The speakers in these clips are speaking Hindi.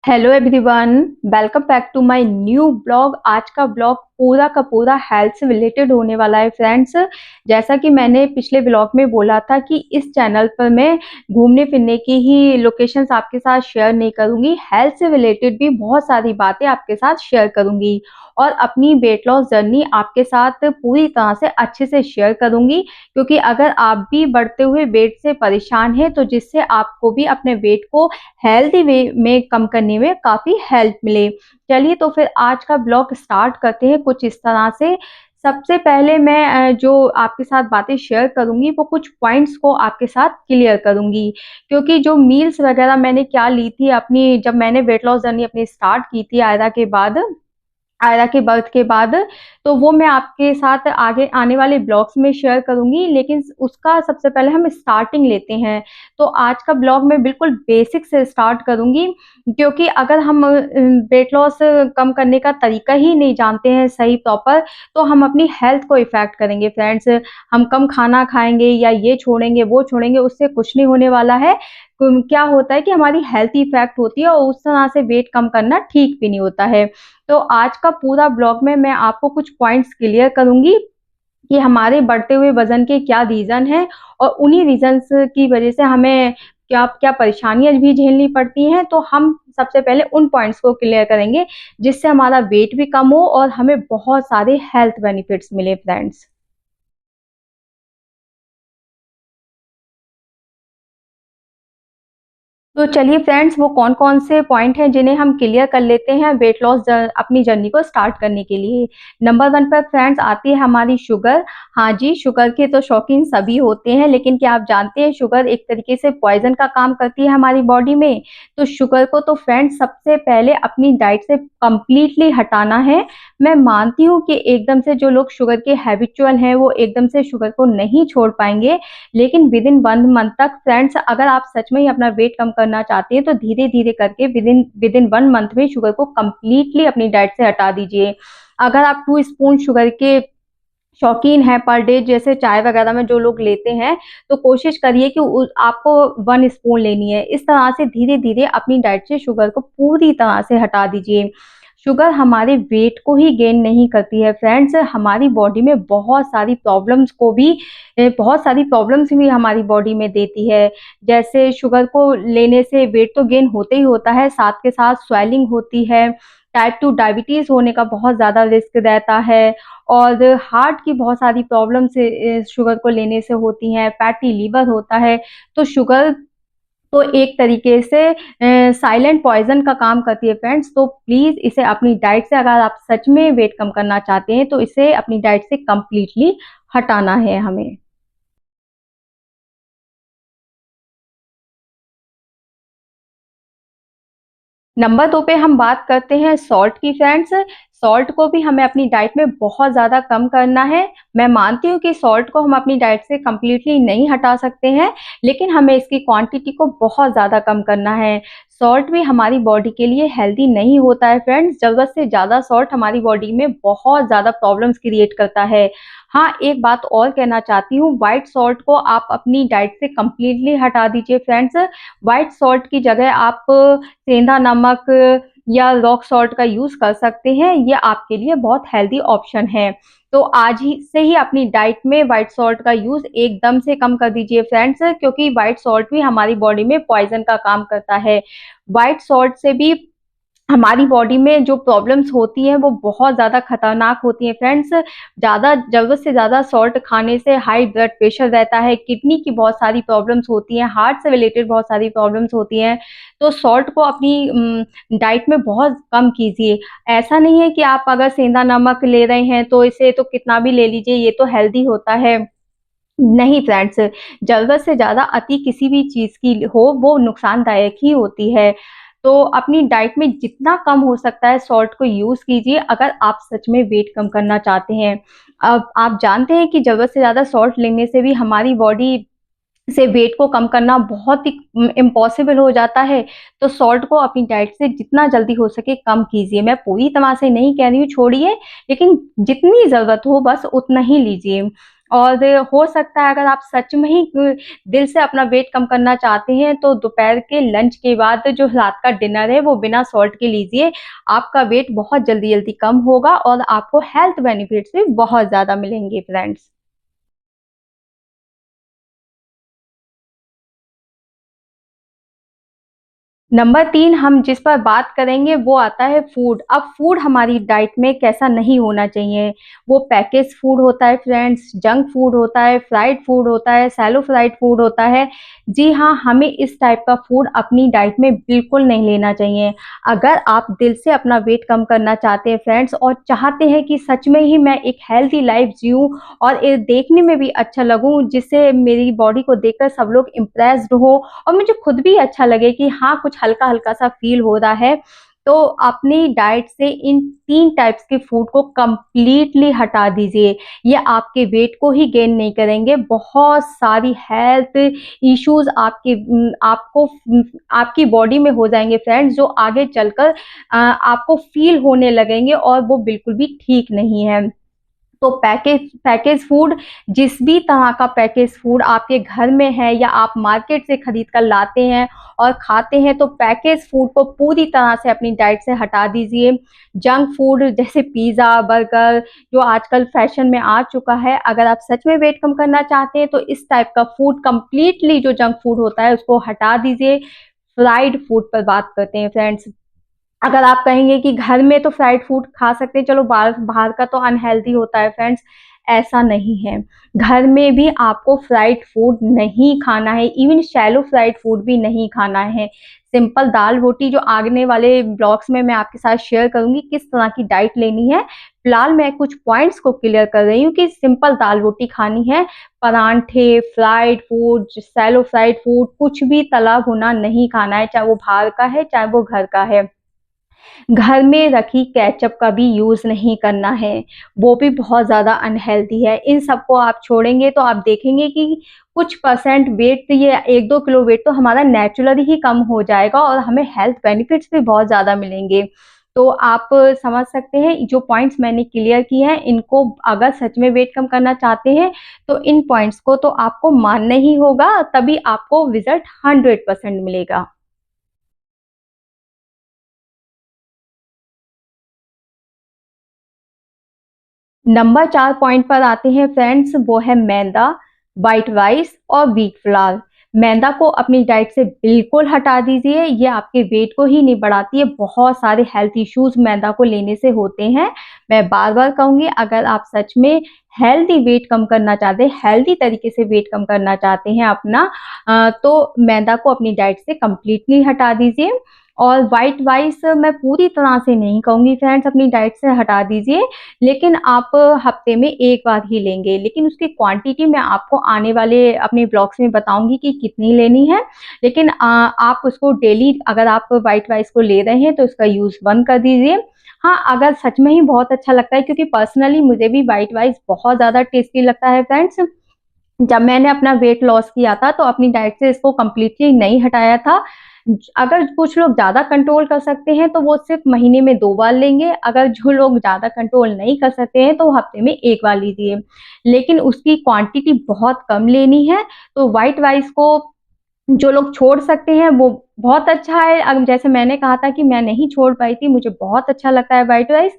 Hello everyone, welcome back to my new blog. आज का ब्लॉग पूरा का पूरा हेल्थ से रिलेटेड होने वाला है फ्रेंड्स। जैसा कि मैंने पिछले ब्लॉग में बोला था कि इस चैनल पर मैं घूमने फिरने की ही लोकेशंस आपके साथ शेयर नहीं करूंगी, हेल्थ से रिलेटेड भी बहुत सारी बातें आपके साथ शेयर करूंगी और अपनी वेट लॉस जर्नी आपके साथ पूरी तरह से अच्छे से शेयर करूंगी। क्योंकि अगर आप भी बढ़ते हुए वेट से परेशान हैं तो जिससे आपको भी अपने वेट को हेल्दी वे में कम करने में काफ़ी हेल्प मिले। चलिए तो फिर आज का ब्लॉग स्टार्ट करते हैं कुछ इस तरह से। सबसे पहले मैं जो आपके साथ बातें शेयर करूँगी वो कुछ पॉइंट्स को आपके साथ क्लियर करूँगी। क्योंकि जो मील्स वगैरह मैंने क्या ली थी अपनी, जब मैंने वेट लॉस जर्नी अपनी स्टार्ट की थी आयरा के बर्थ के बाद, तो वो मैं आपके साथ आगे आने वाले ब्लॉग्स में शेयर करूँगी। लेकिन उसका सबसे पहले हम स्टार्टिंग लेते हैं। तो आज का ब्लॉग मैं बिल्कुल बेसिक से स्टार्ट करूँगी, क्योंकि अगर हम वेट लॉस कम करने का तरीका ही नहीं जानते हैं सही प्रॉपर, तो हम अपनी हेल्थ को इफ़ेक्ट करेंगे फ्रेंड्स। हम कम खाना खाएँगे या ये छोड़ेंगे, वो छोड़ेंगे, उससे कुछ नहीं होने वाला है। क्या होता है कि हमारी हेल्थ इफ़ेक्ट होती है और उस तरह से वेट कम करना ठीक भी नहीं होता है। तो आज का पूरा ब्लॉग में मैं आपको कुछ पॉइंट्स क्लियर करूँगी कि हमारे बढ़ते हुए वज़न के क्या रीज़न हैं और उन्हीं रीज़न्स की वज़ह से हमें क्या क्या परेशानियाँ भी झेलनी पड़ती हैं। तो हम सबसे पहले उन पॉइंट्स को क्लियर करेंगे जिससे हमारा वेट भी कम हो और हमें बहुत सारे हेल्थ बेनिफिट्स मिले फ्रेंड्स। तो चलिए फ्रेंड्स, वो कौन-कौन से पॉइंट हैं जिन्हें हम क्लियर कर लेते हैं वेट लॉस अपनी जर्नी को स्टार्ट करने के लिए। नंबर 1 पर फ्रेंड्स आती है हमारी शुगर। हाँ जी, शुगर के तो शौकीन सभी होते हैं, लेकिन क्या आप जानते हैं शुगर एक तरीके से पॉइज़न का काम करती है हमारी बॉडी में। तो शुगर को तो फ्रेंड्स सबसे पहले अपनी डाइट से कंप्लीटली हटाना है। मैं मानती हूँ कि एकदम से जो लोग शुगर के हैबिचुअल हैं वो एकदम से शुगर को नहीं छोड़ पाएँगे। लेकिन विदिन 1 मंथ तक फ्रेंड्स, अगर आप सच में ही अपना वेट कम करना चाहते हैं तो धीरे-धीरे करके विदिन विदिन 1 मंथ में शुगर को कंप्लीटली अपनी डाइट से हटा दीजिए। अगर आप 2 स्पून शुगर के शौकीन हैं पर डे, जैसे चाय वगैरह में जो लोग लेते हैं, तो कोशिश करिए कि आपको 1 स्पून लेनी है। इस तरह से धीरे-धीरे अपनी डाइट से शुगर को पूरी तरह से हटा दीजिए। शुगर हमारे वेट को ही गेन नहीं करती है फ्रेंड्स, हमारी बॉडी में बहुत सारी प्रॉब्लम्स भी हमारी बॉडी में देती है। जैसे शुगर को लेने से वेट तो गेन होते ही होता है, साथ के साथ स्वेलिंग होती है, टाइप 2 डायबिटीज़ होने का बहुत ज़्यादा रिस्क रहता है और हार्ट की बहुत सारी प्रॉब्लम्स शुगर को लेने से होती हैं, फैटी लिवर होता है। तो शुगर तो एक तरीके से साइलेंट पॉइज़न का काम करती है फ्रेंड्स। तो प्लीज़ इसे अपनी डाइट से, अगर आप सच में वेट कम करना चाहते हैं, तो इसे अपनी डाइट से कंप्लीटली हटाना है हमें। नंबर 2 पे हम बात करते हैं सॉल्ट की फ्रेंड्स। सॉल्ट को भी हमें अपनी डाइट में बहुत ज़्यादा कम करना है। मैं मानती हूँ कि सॉल्ट को हम अपनी डाइट से कंप्लीटली नहीं हटा सकते हैं, लेकिन हमें इसकी क्वांटिटी को बहुत ज़्यादा कम करना है। सॉल्ट भी हमारी बॉडी के लिए हेल्दी नहीं होता है फ्रेंड्स। ज़रूरत से ज़्यादा सॉल्ट हमारी बॉडी में बहुत ज़्यादा प्रॉब्लम्स क्रिएट करता है। हाँ, एक बात और कहना चाहती हूँ, व्हाइट सॉल्ट को आप अपनी डाइट से कंप्लीटली हटा दीजिए फ्रेंड्स। व्हाइट सॉल्ट की जगह आप सेंधा नमक या रॉक सॉल्ट का यूज़ कर सकते हैं, ये आपके लिए बहुत हेल्दी ऑप्शन है। तो आज ही से ही अपनी डाइट में व्हाइट सॉल्ट का यूज़ एकदम से कम कर दीजिए फ्रेंड्स, क्योंकि व्हाइट सॉल्ट भी हमारी बॉडी में पॉइज़न का काम करता है। व्हाइट सॉल्ट से भी हमारी बॉडी में जो प्रॉब्लम्स होती हैं वो बहुत ज़्यादा खतरनाक होती हैं फ्रेंड्स। ज़्यादा ज़रूरत से ज़्यादा सॉल्ट खाने से हाई ब्लड प्रेशर रहता है, किडनी की बहुत सारी प्रॉब्लम्स होती हैं, हार्ट से रिलेटेड बहुत सारी प्रॉब्लम्स होती हैं। तो सॉल्ट को अपनी डाइट में बहुत कम कीजिए। ऐसा नहीं है कि आप अगर सेंधा नमक ले रहे हैं तो इसे तो कितना भी ले लीजिए, ये तो हेल्दी होता है। नहीं फ्रेंड्स, ज़रूरत से ज़्यादा अति किसी भी चीज़ की हो वो नुकसानदायक ही होती है। तो अपनी डाइट में जितना कम हो सकता है सॉल्ट को यूज़ कीजिए, अगर आप सच में वेट कम करना चाहते हैं। अब आप जानते हैं कि ज़रूरत से ज़्यादा सॉल्ट लेने से भी हमारी बॉडी से वेट को कम करना बहुत ही इम्पॉसिबल हो जाता है। तो सॉल्ट को अपनी डाइट से जितना जल्दी हो सके कम कीजिए। मैं पूरी तरह से नहीं कह रही हूँ छोड़िए, लेकिन जितनी ज़रूरत हो बस उतना ही लीजिए। और हो सकता है अगर आप सच में ही दिल से अपना वेट कम करना चाहते हैं तो दोपहर के लंच के बाद जो रात का डिनर है वो बिना सॉल्ट के लीजिए। आपका वेट बहुत जल्दी जल्दी कम होगा और आपको हेल्थ बेनिफिट्स भी बहुत ज्यादा मिलेंगे फ्रेंड्स। नंबर 3 हम जिस पर बात करेंगे वो आता है फूड। अब फूड हमारी डाइट में कैसा नहीं होना चाहिए। वो पैकेज फूड होता है फ्रेंड्स, जंक फूड होता है, फ्राइड फूड होता है, सैलो फ्राइड फूड होता है। जी हाँ, हमें इस टाइप का फूड अपनी डाइट में बिल्कुल नहीं लेना चाहिए। अगर आप दिल से अपना वेट कम करना चाहते हैं फ्रेंड्स और चाहते हैं कि सच में ही मैं एक हेल्थी लाइफ जीऊँ और ये देखने में भी अच्छा लगूँ, जिससे मेरी बॉडी को देखकर सब लोग इम्प्रेस्ड हो और मुझे खुद भी अच्छा लगे कि हाँ, कुछ हल्का-हल्का सा फ़ील हो रहा है, तो अपनी डाइट से इन 3 टाइप्स के फूड को कंप्लीटली हटा दीजिए। ये आपके वेट को ही गेन नहीं करेंगे, बहुत सारी हेल्थ इश्यूज़ आपकी बॉडी में हो जाएँगे फ्रेंड्स, जो आगे चलकर आपको फ़ील होने लगेंगे और वो बिल्कुल भी ठीक नहीं है। तो पैकेज पैकेज फूड, जिस भी तरह का पैकेज फूड आपके घर में है या आप मार्केट से खरीद कर लाते हैं और खाते हैं, तो पैकेज फूड को पूरी तरह से अपनी डाइट से हटा दीजिए। जंक फूड जैसे पिज़्ज़ा, बर्गर जो आजकल फैशन में आ चुका है, अगर आप सच में वेट कम करना चाहते हैं तो इस टाइप का फूड कंप्लीटली जो जंक फूड होता है उसको हटा दीजिए। फ्राइड फूड पर बात करते हैं फ्रेंड्स। अगर आप कहेंगे कि घर में तो फ्राइड फूड खा सकते हैं, चलो बाहर बाहर का तो अनहेल्दी होता है फ्रेंड्स, ऐसा नहीं है। घर में भी आपको फ्राइड फूड नहीं खाना है, इवन शैलो फ्राइड फूड भी नहीं खाना है। सिंपल दाल-रोटी जो आगने वाले ब्लॉग्स में मैं आपके साथ शेयर करूँगी किस तरह की डाइट लेनी है। फिलहाल मैं कुछ पॉइंट्स को क्लियर कर रही हूँ कि सिंपल दाल-रोटी खानी है, परांठे, fried food, shallow fried food कुछ भी तला भुना नहीं खाना है, चाहे वो बाहर का है, चाहे वो घर का है। घर में रखी केचअप का भी यूज़ नहीं करना है, वो भी बहुत ज़्यादा अनहेल्दी है। इन सबको आप छोड़ेंगे तो आप देखेंगे कि कुछ परसेंट वेट ये 1-2 किलो वेट तो हमारा नेचुरली ही कम हो जाएगा और हमें हेल्थ बेनिफिट्स भी बहुत ज़्यादा मिलेंगे। तो आप समझ सकते हैं जो पॉइंट्स मैंने क्लियर किए हैं, इनको अगर सच में वेट कम करना चाहते हैं, तो इन पॉइंट्स को तो आपको मानना ही होगा, तभी आपको रिज़ल्ट 100% मिलेगा। नंबर 4 पॉइंट पर आते हैं फ्रेंड्स, वो है मैदा, व्हाइट राइस और व्हीट फ्लावर। मैदा को अपनी डाइट से बिल्कुल हटा दीजिए, ये आपके वेट को ही नहीं बढ़ाती है, बहुत सारे हेल्थ इश्यूज़ मैदा को लेने से होते हैं। मैं बार-बार कहूँगी, अगर आप सच में हेल्दी वेट कम करना चाहते हैं, हेल्दी तरीके से वेट कम करना चाहते हैं अपना, तो मैदा को अपनी डाइट से कंप्लीटली हटा दीजिए। और व्हाइट राइस मैं पूरी तरह से नहीं कहूँगी फ्रेंड्स अपनी डाइट से हटा दीजिए, लेकिन आप हफ्ते में 1 बार ही लेंगे, लेकिन उसकी क्वांटिटी मैं आपको आने वाले अपने ब्लॉग्स में बताऊँगी कि कितनी लेनी है। लेकिन आप उसको डेली अगर आप व्हाइट राइस को ले रहे हैं तो इसका यूज़ बंद कर दीजिए। हाँ, अगर सच में ही बहुत अच्छा लगता है, क्योंकि पर्सनली मुझे भी व्हाइट राइस बहुत ज़्यादा टेस्टी लगता है फ्रेंड्स। जब मैंने अपना वेट लॉस किया था तो अपनी डाइट से इसको कंप्लीटली नहीं हटाया था। अगर कुछ लोग ज़्यादा कंट्रोल कर सकते हैं तो वो सिर्फ़ महीने में 2 बार लेंगे, अगर जो लोग ज़्यादा कंट्रोल नहीं कर सकते हैं तो हफ्ते में 1 बार लीजिए। लेकिन उसकी क्वांटिटी बहुत कम लेनी है, तो व्हाइट राइस को जो लोग छोड़ सकते हैं वो बहुत अच्छा है। जैसे मैंने कहा था कि मैं नहीं छोड़ पाई थी, मुझे बहुत अच्छा लगता है व्हाइट राइस,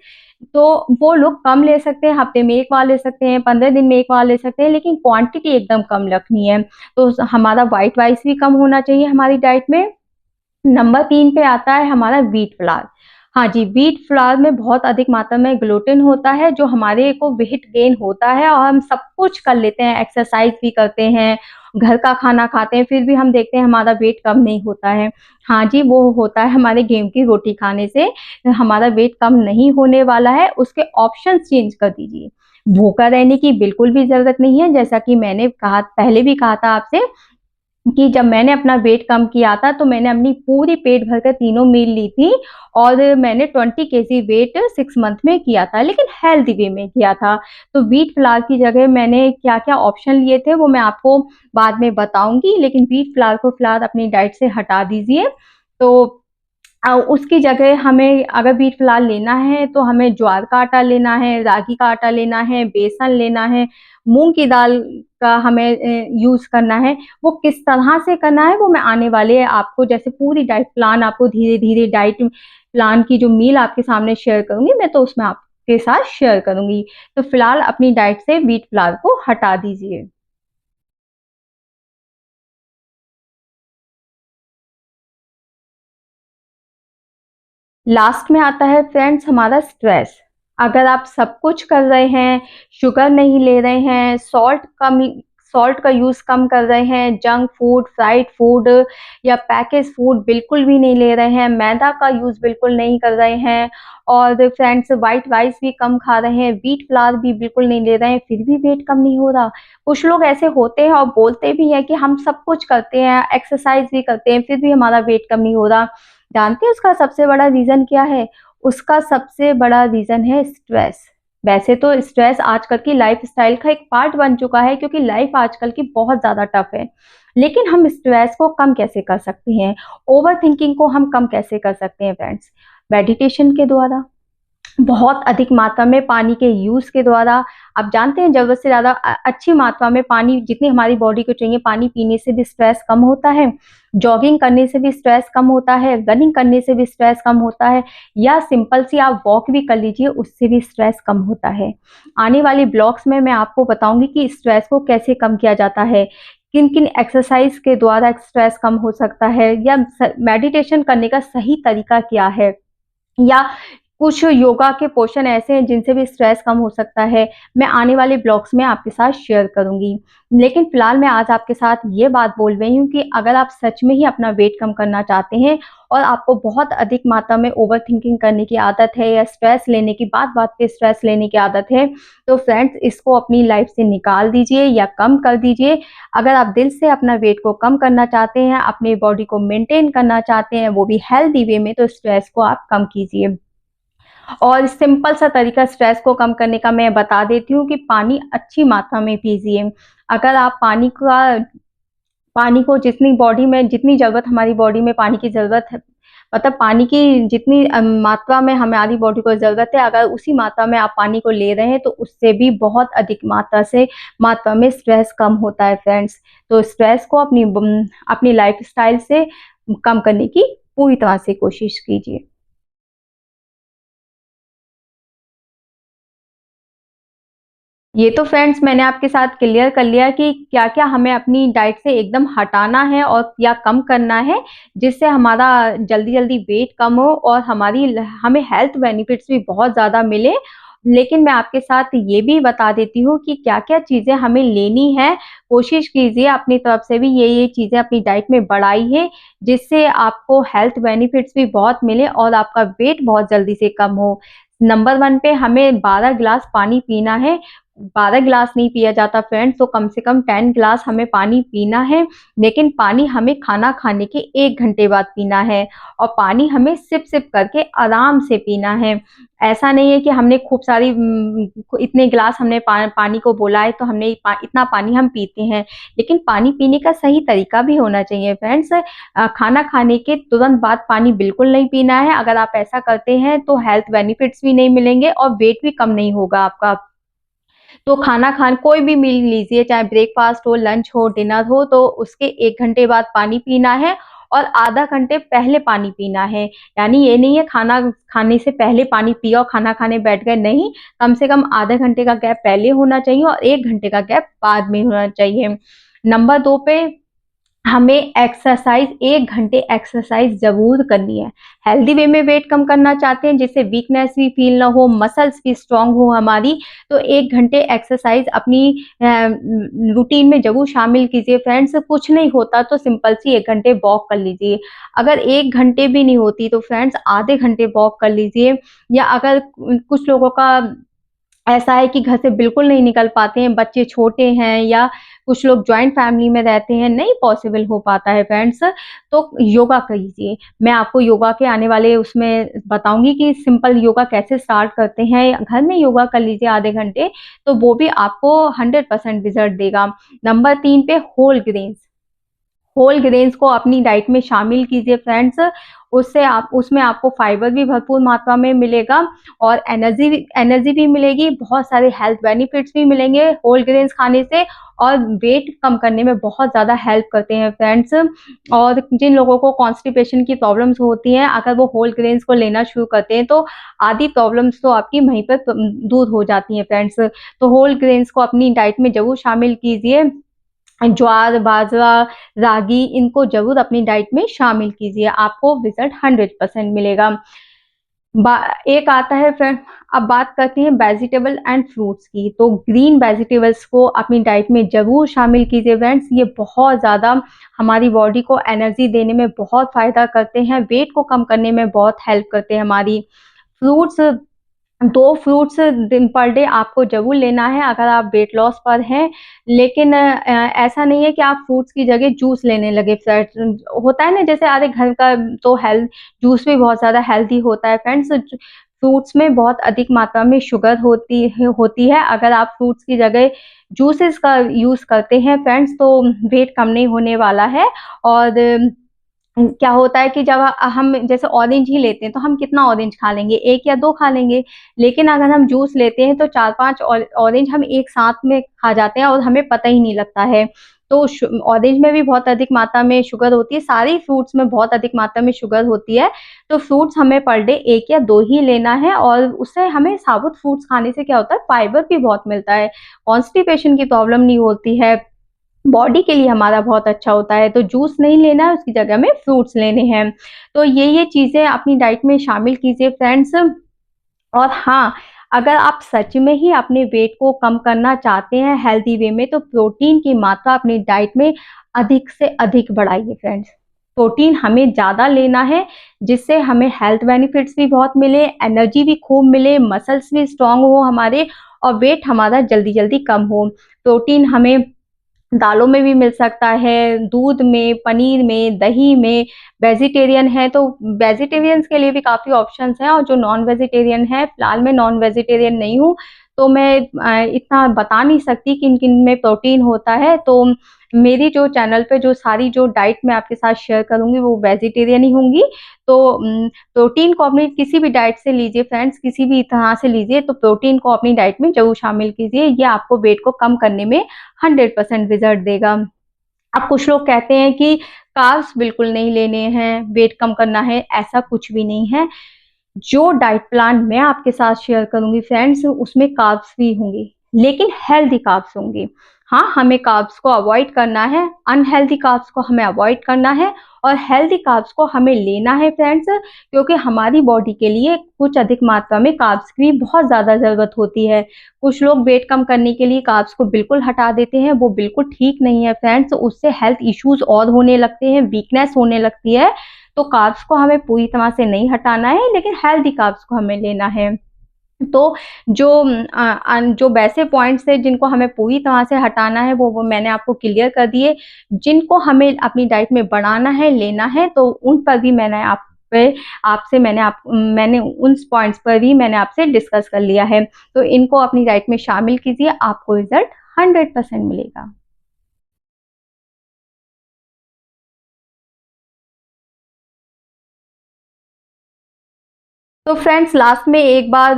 तो वो लोग कम ले सकते हैं, हफ्ते में 1 बार ले सकते हैं, 15 दिन में 1 बार ले सकते हैं, लेकिन क्वांटिटी एकदम कम रखनी है। तो हमारा व्हाइट राइस भी कम होना चाहिए हमारी डाइट में। नंबर 3 पे आता है हमारा व्हीट फ्लावर। हाँ जी, व्हीट फ्लावर में बहुत अधिक मात्रा में ग्लूटेन होता है, जो हमारे को वेट गेन होता है और हम सब कुछ कर लेते हैं, एक्सरसाइज़ भी करते हैं, घर का खाना खाते हैं, फिर भी हम देखते हैं हमारा वेट कम नहीं होता है। हाँ जी, वो होता है हमारे गेहूँ की रोटी खाने से, हमारा वेट कम नहीं होने वाला है, उसके ऑप्शंस चेंज कर दीजिए। भूखा रहने की बिल्कुल भी ज़रूरत नहीं है, जैसा कि मैंने कहा पहले भी कहा था आपसे कि जब मैंने अपना वेट कम किया था तो मैंने अपनी पूरी पेट भर कर तीनों मील ली थी और मैंने 20 केजी वेट 6 मंथ में किया था, लेकिन हेल्दी वे में किया था। तो व्हीट फ्लावर की जगह मैंने क्या-क्या ऑप्शन लिए थे वो मैं आपको बाद में बताऊँगी, लेकिन व्हीट फ्लावर को फिलहाल अपनी डाइट से हटा दीजिए। तो उसकी जगह हमें अगर बीट फिलहाल लेना है तो हमें ज्वार का आटा लेना है, रागी का आटा लेना है, बेसन लेना है, मूंग की दाल का हमें यूज करना है। वो किस तरह से करना है वो मैं आने वाले आपको जैसे पूरी डाइट प्लान आपको धीरे धीरे डाइट प्लान की जो मील आपके सामने शेयर करूंगी मैं, तो उसमें आपके साथ शेयर करूंगी। तो फिलहाल अपनी डाइट से व्हीट फ्लावर को हटा दीजिए। लास्ट में आता है फ्रेंड्स हमारा स्ट्रेस। अगर आप सब कुछ कर रहे हैं, शुगर नहीं ले रहे हैं, सॉल्ट का यूज कम कर रहे हैं, जंक फूड, फ्राइड फूड या पैकेज फूड बिल्कुल भी नहीं ले रहे हैं, मैदा का यूज बिल्कुल नहीं कर रहे हैं, और फ्रेंड्स वाइट राइस भी कम खा रहे हैं, व्हीट फ्लावर भी बिल्कुल नहीं ले रहे हैं, फिर भी वेट कम नहीं हो रहा। कुछ लोग ऐसे होते हैं और बोलते भी हैं कि हम सब कुछ करते हैं, एक्सरसाइज भी करते हैं, फिर भी हमारा वेट कम नहीं हो रहा। जानते हैं उसका सबसे बड़ा रीजन क्या है? उसका सबसे बड़ा रीजन है स्ट्रेस। वैसे तो स्ट्रेस आजकल की लाइफस्टाइल का एक पार्ट बन चुका है, क्योंकि लाइफ आजकल की बहुत ज्यादा टफ है। लेकिन हम स्ट्रेस को कम कैसे कर सकते हैं, ओवर थिंकिंग को हम कम कैसे कर सकते हैं फ्रेंड्स? मेडिटेशन के द्वारा, बहुत अधिक मात्रा में पानी के यूज के द्वारा। आप जानते हैं जरूरत से ज्यादा अच्छी मात्रा में पानी जितनी हमारी बॉडी को चाहिए, पानी पीने से भी स्ट्रेस कम होता है, जॉगिंग करने से भी स्ट्रेस कम होता है, रनिंग करने से भी स्ट्रेस कम होता है, या सिंपल सी आप वॉक भी कर लीजिए, उससे भी स्ट्रेस कम होता है। आने वाली ब्लॉग्स में मैं आपको बताऊंगी कि स्ट्रेस को कैसे कम किया जाता है, किन किन एक्सरसाइज के द्वारा स्ट्रेस कम हो सकता है, या मेडिटेशन करने का सही तरीका क्या है, या कुछ योगा के पोर्शन ऐसे हैं जिनसे भी स्ट्रेस कम हो सकता है। मैं आने वाले ब्लॉग्स में आपके साथ शेयर करूंगी। लेकिन फिलहाल मैं आज आपके साथ ये बात बोल रही हूँ कि अगर आप सच में ही अपना वेट कम करना चाहते हैं और आपको बहुत अधिक मात्रा में ओवर थिंकिंग करने की आदत है, या स्ट्रेस लेने की बात बात पे स्ट्रेस लेने की आदत है, तो फ्रेंड्स इसको अपनी लाइफ से निकाल दीजिए या कम कर दीजिए। अगर आप दिल से अपना वेट को कम करना चाहते हैं, अपनी बॉडी को मेंटेन करना चाहते हैं, वो भी हेल्दी वे में, तो स्ट्रेस को आप कम कीजिए। और सिंपल सा तरीका स्ट्रेस को कम करने का मैं बता देती हूँ कि पानी अच्छी मात्रा में पीजिए। अगर आप पानी को जितनी बॉडी में जितनी जरूरत, हमारी बॉडी में पानी की जरूरत है, मतलब पानी की जितनी मात्रा में हमारी बॉडी को जरूरत है, अगर उसी मात्रा में आप पानी को ले रहे हैं तो उससे भी बहुत अधिक मात्रा में स्ट्रेस कम होता है फ्रेंड्स। तो स्ट्रेस को अपनी लाइफस्टाइल से कम करने की पूरी तरह से कोशिश कीजिए। ये तो फ्रेंड्स मैंने आपके साथ क्लियर कर लिया कि क्या क्या हमें अपनी डाइट से एकदम हटाना है और या कम करना है, जिससे हमारा जल्दी जल्दी वेट कम हो और हमें हेल्थ बेनिफिट्स भी बहुत ज़्यादा मिले। लेकिन मैं आपके साथ ये भी बता देती हूँ कि क्या क्या चीज़ें हमें लेनी है। कोशिश कीजिए अपनी तरफ से भी ये चीज़ें अपनी डाइट में बढ़ाइए, जिससे आपको हेल्थ बेनिफिट्स भी बहुत मिले और आपका वेट बहुत जल्दी से कम हो। नंबर वन पे हमें 12 गिलास पानी पीना है। 12 गिलास नहीं पिया जाता फ्रेंड्स, तो कम से कम 10 गिलास हमें पानी पीना है। लेकिन पानी हमें खाना खाने के 1 घंटे बाद पीना है, और पानी हमें सिप सिप करके आराम से पीना है। ऐसा नहीं है कि हमने खूब सारी इतने गिलास हमने पानी को बोला है तो हमने इतना पानी हम पीते हैं। लेकिन पानी पीने का सही तरीका भी होना चाहिए फ्रेंड्स। खाना खाने के तुरंत बाद पानी बिल्कुल नहीं पीना है। अगर आप ऐसा करते हैं तो हेल्थ बेनिफिट्स भी नहीं मिलेंगे और वेट भी कम नहीं होगा आपका। तो खाना खान कोई भी मील लीजिए, चाहे ब्रेकफास्ट हो, लंच हो, डिनर हो, तो उसके 1 घंटे बाद पानी पीना है और आधा घंटे पहले पानी पीना है। यानी ये नहीं है खाना खाने से पहले पानी पिया और खाना खाने बैठ गए, नहीं। कम से कम आधा घंटे का गैप पहले होना चाहिए और 1 घंटे का गैप बाद में होना चाहिए। नंबर 2 पे हमें एक्सरसाइज, 1 घंटे एक्सरसाइज जरूर करनी है। हेल्दी वे में वेट कम करना चाहते हैं, जिससे वीकनेस भी फील ना हो, मसल्स भी स्ट्रांग हो हमारी, तो 1 घंटे एक्सरसाइज अपनी रूटीन में जरूर शामिल कीजिए फ्रेंड्स। कुछ नहीं होता तो सिंपल सी 1 घंटे वॉक कर लीजिए। अगर 1 घंटे भी नहीं होती तो फ्रेंड्स आधे घंटे वॉक कर लीजिए। या अगर कुछ लोगों का ऐसा है कि घर से बिल्कुल नहीं निकल पाते हैं, बच्चे छोटे हैं, या कुछ लोग जॉइंट फैमिली में रहते हैं, नहीं पॉसिबल हो पाता है फ्रेंड्स, तो योगा कीजिए। मैं आपको योगा के आने वाले उसमें बताऊंगी कि सिंपल योगा कैसे स्टार्ट करते हैं। घर में योगा कर लीजिए आधे घंटे, तो वो भी आपको 100% रिजल्ट देगा। नंबर 3 पे होल ग्रेन्स को अपनी डाइट में शामिल कीजिए फ्रेंड्स। उससे आप उसमें आपको फाइबर भी भरपूर मात्रा में मिलेगा और एनर्जी एनर्जी भी मिलेगी, बहुत सारे हेल्थ बेनिफिट्स भी मिलेंगे होल ग्रेन्स खाने से और वेट कम करने में बहुत ज़्यादा हेल्प करते हैं फ्रेंड्स। और जिन लोगों को कॉन्स्टिपेशन की प्रॉब्लम्स होती हैं, अगर वो होल ग्रेन्स को लेना शुरू करते हैं तो आधी प्रॉब्लम्स तो आपकी वहीं पर दूर हो जाती हैं फ्रेंड्स। तो होल ग्रेन्स को अपनी डाइट में ज़रूर शामिल कीजिए। ज्वार, बाजरा, रागी इनको ज़रूर अपनी डाइट में शामिल कीजिए, आपको रिजल्ट 100% मिलेगा। एक आता है फ्रेंड, अब बात करते हैं वेजिटेबल एंड फ्रूट्स की। तो ग्रीन वेजिटेबल्स को अपनी डाइट में ज़रूर शामिल कीजिए फ्रेंड्स, ये बहुत ज़्यादा हमारी बॉडी को एनर्जी देने में बहुत फ़ायदा करते हैं, वेट को कम करने में बहुत हेल्प करते हैं हमारी। फ्रूट्स, 2 फ्रूट्स दिन पर डे आपको ज़रूर लेना है अगर आप वेट लॉस पर हैं। लेकिन ऐसा नहीं है कि आप फ्रूट्स की जगह जूस लेने लगे फ्रेंड्स। होता है ना, जैसे अरे घर का तो हेल्थ जूस भी बहुत ज़्यादा हेल्दी होता है फ्रेंड्स। फ्रूट्स में बहुत अधिक मात्रा में शुगर होती है। अगर आप फ्रूट्स की जगह जूसेस का यूज़ करते हैं फ्रेंड्स तो वेट कम नहीं होने वाला है। और क्या होता है कि जब हम जैसे ऑरेंज ही लेते हैं तो हम कितना ऑरेंज खा लेंगे, 1 या 2 खा लेंगे। लेकिन अगर हम जूस लेते हैं तो 4-5 ऑरेंज हम एक साथ में खा जाते हैं और हमें पता ही नहीं लगता है। तो ऑरेंज में भी बहुत अधिक मात्रा में शुगर होती है, सारी फ्रूट्स में बहुत अधिक मात्रा में शुगर होती है। तो फ्रूट्स हमें पर डे 1 या 2 ही लेना है और उससे हमें साबुत फ्रूट्स खाने से क्या होता है, फाइबर भी बहुत मिलता है, कॉन्स्टिपेशन की प्रॉब्लम नहीं होती है, बॉडी के लिए हमारा बहुत अच्छा होता है। तो जूस नहीं लेना है, उसकी जगह में फ्रूट्स लेने हैं। तो ये चीज़ें अपनी डाइट में शामिल कीजिए फ्रेंड्स। और हाँ, अगर आप सच में ही अपने वेट को कम करना चाहते हैं हेल्दी वे में तो प्रोटीन की मात्रा अपनी डाइट में अधिक से अधिक बढ़ाइए फ्रेंड्स। प्रोटीन हमें ज़्यादा लेना है जिससे हमें हेल्थ बेनिफिट्स भी बहुत मिले, एनर्जी भी खूब मिले, मसल्स भी स्ट्रांग हो हमारे और वेट हमारा जल्दी-जल्दी कम हो। प्रोटीन हमें दालों में भी मिल सकता है, दूध में, पनीर में, दही में। वेजिटेरियन है तो वेजिटेरियंस के लिए भी काफ़ी ऑप्शंस हैं और जो नॉन वेजिटेरियन है, फिलहाल मैं नॉन वेजिटेरियन नहीं हूँ, तो मैं इतना बता नहीं सकती किन-किन में प्रोटीन होता है। तो मेरी जो चैनल पे जो सारी जो डाइट मैं आपके साथ शेयर करूँगी वो वेजिटेरियन ही होंगी। तो प्रोटीन को अपनी किसी भी डाइट से लीजिए फ्रेंड्स, किसी भी तरह से लीजिए तो प्रोटीन को अपनी डाइट में ज़रूर शामिल कीजिए, ये आपको वेट को कम करने में 100% रिजल्ट देगा। अब कुछ लोग कहते हैं कि कार्ब्स बिल्कुल नहीं लेने हैं, वेट कम करना है, ऐसा कुछ भी नहीं है। जो डाइट प्लान मैं आपके साथ शेयर करूँगी फ्रेंड्स उसमें कार्ब्स भी होंगे, लेकिन हेल्दी कार्ब्स होंगे। हाँ, हमें कार्ब्स को अवॉइड करना है, अनहेल्दी कार्ब्स को हमें अवॉइड करना है और हेल्दी कार्ब्स को हमें लेना है फ्रेंड्स, क्योंकि हमारी बॉडी के लिए कुछ अधिक मात्रा में कार्ब्स की बहुत ज़्यादा ज़रूरत होती है। कुछ लोग वेट कम करने के लिए कार्ब्स को बिल्कुल हटा देते हैं, वो बिल्कुल ठीक नहीं है फ्रेंड्स, उससे हेल्थ इश्यूज़ और होने लगते हैं, वीकनेस होने लगती है। तो कार्ब्स को हमें पूरी तरह से नहीं हटाना है, लेकिन हेल्दी कार्ब्स को हमें लेना है। तो जो वैसे पॉइंट्स हैं जिनको हमें पूरी तरह से हटाना है वो मैंने आपको क्लियर कर दिए। जिनको हमें अपनी डाइट में बढ़ाना है, लेना है तो उन पर भी मैंने उन पॉइंट्स पर भी मैंने आपसे डिस्कस कर लिया है। तो इनको अपनी डाइट में शामिल कीजिए, आपको रिज़ल्ट 100% मिलेगा। तो फ्रेंड्स लास्ट में एक बार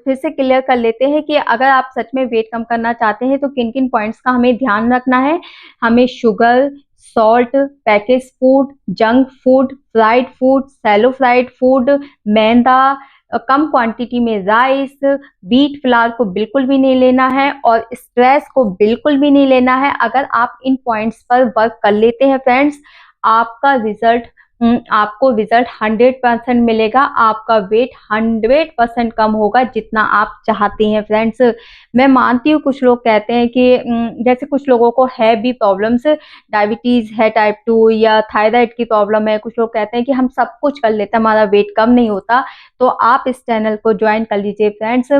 फिर से क्लियर कर लेते हैं कि अगर आप सच में वेट कम करना चाहते हैं तो किन-किन पॉइंट्स का हमें ध्यान रखना है। हमें sugar, salt, packaged food, junk food, fried food, shallow fried food, मैदा, कम क्वांटिटी में राइस, व्हीट फ्लावर को बिल्कुल भी नहीं लेना है और स्ट्रेस को बिल्कुल भी नहीं लेना है। अगर आप इन पॉइंट्स पर वर्क कर लेते हैं फ्रेंड्स, आपका रिजल्ट आपको रिजल्ट 100% मिलेगा, आपका वेट 100% कम होगा जितना आप चाहते हैं फ्रेंड्स। मैं मानती हूँ कुछ लोग कहते हैं कि जैसे कुछ लोगों को है भी प्रॉब्लम्स, डायबिटीज़ है टाइप 2 या थायराइड की प्रॉब्लम है, कुछ लोग कहते हैं कि हम सब कुछ कर लेते हैं, हमारा वेट कम नहीं होता, तो आप इस चैनल को ज्वाइन कर लीजिए फ्रेंड्स।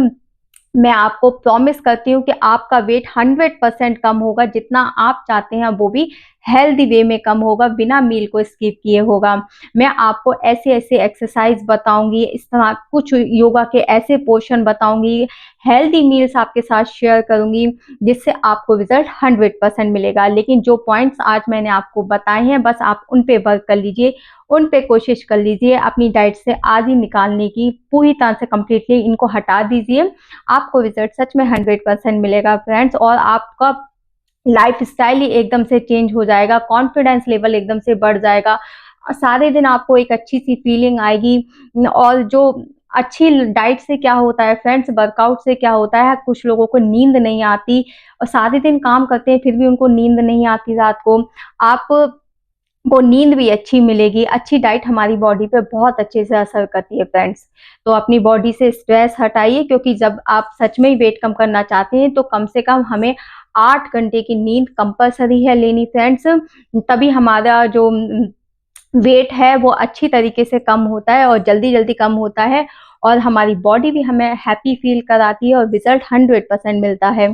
मैं आपको प्रॉमिस करती हूँ कि आपका वेट 100% कम होगा, जितना आप चाहते हैं वो भी हेल्दी वे में कम होगा, बिना मील को स्किप किए होगा। मैं आपको ऐसे ऐसे एक्सरसाइज बताऊंगी, इस तरह कुछ योगा के ऐसे पोर्शन बताऊंगी, हेल्दी मील्स आपके साथ शेयर करूंगी, जिससे आपको रिजल्ट 100% मिलेगा। लेकिन जो पॉइंट्स आज मैंने आपको बताए हैं, बस आप उन पे वर्क कर लीजिए, उन पे कोशिश कर लीजिए अपनी डाइट से आज ही निकालने की, पूरी तरह से कम्प्लीटली इनको हटा दीजिए। आपको रिजल्ट सच में 100% मिलेगा फ्रेंड्स, और आपका लाइफ स्टाइल ही एकदम से चेंज हो जाएगा, कॉन्फिडेंस लेवल एकदम से बढ़ जाएगा, सारे दिन आपको एक अच्छी सी फीलिंग आएगी। और जो अच्छी डाइट से क्या होता है फ्रेंड्स, वर्कआउट से क्या होता है, कुछ लोगों को नींद नहीं आती और सारे दिन काम करते हैं फिर भी उनको नींद नहीं आती रात को, आप को नींद भी अच्छी मिलेगी। अच्छी डाइट हमारी बॉडी पे बहुत अच्छे से असर करती है फ्रेंड्स। तो अपनी बॉडी से स्ट्रेस हटाइए, क्योंकि जब आप सच में ही वेट कम करना चाहते हैं तो कम से कम हमें 8 घंटे की नींद कंपलसरी है लेनी फ्रेंड्स। तभी हमारा जो वेट है वो अच्छी तरीके से कम होता है और जल्दी जल्दी कम होता है, और हमारी बॉडी भी हमें हैप्पी फील कराती है और रिजल्ट 100% मिलता है।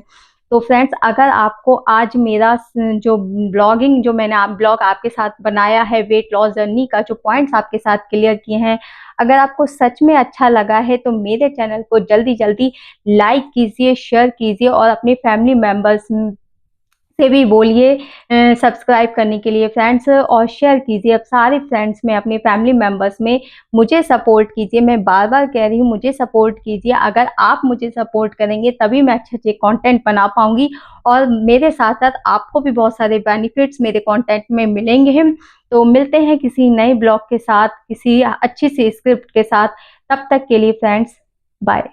तो फ्रेंड्स, अगर आपको आज मेरा जो ब्लॉगिंग, जो मैंने ब्लॉग आपके साथ बनाया है वेट लॉस जर्नी का, जो पॉइंट्स आपके साथ क्लियर किए हैं, अगर आपको सच में अच्छा लगा है तो मेरे चैनल को जल्दी जल्दी लाइक कीजिए, शेयर कीजिए और अपने फैमिली मेम्बर्स से भी बोलिए सब्सक्राइब करने के लिए फ्रेंड्स, और शेयर कीजिए अब सारे फ्रेंड्स में, अपने फैमिली मेम्बर्स में। मुझे सपोर्ट कीजिए, मैं बार बार कह रही हूँ मुझे सपोर्ट कीजिए। अगर आप मुझे सपोर्ट करेंगे तभी मैं अच्छे अच्छे कंटेंट बना पाऊंगी, और मेरे साथ साथ आपको भी बहुत सारे बेनिफिट्स मेरे कंटेंट में मिलेंगे। तो मिलते हैं किसी नए ब्लॉग के साथ, किसी अच्छी सी स्क्रिप्ट के साथ। तब तक के लिए फ्रेंड्स, बाय।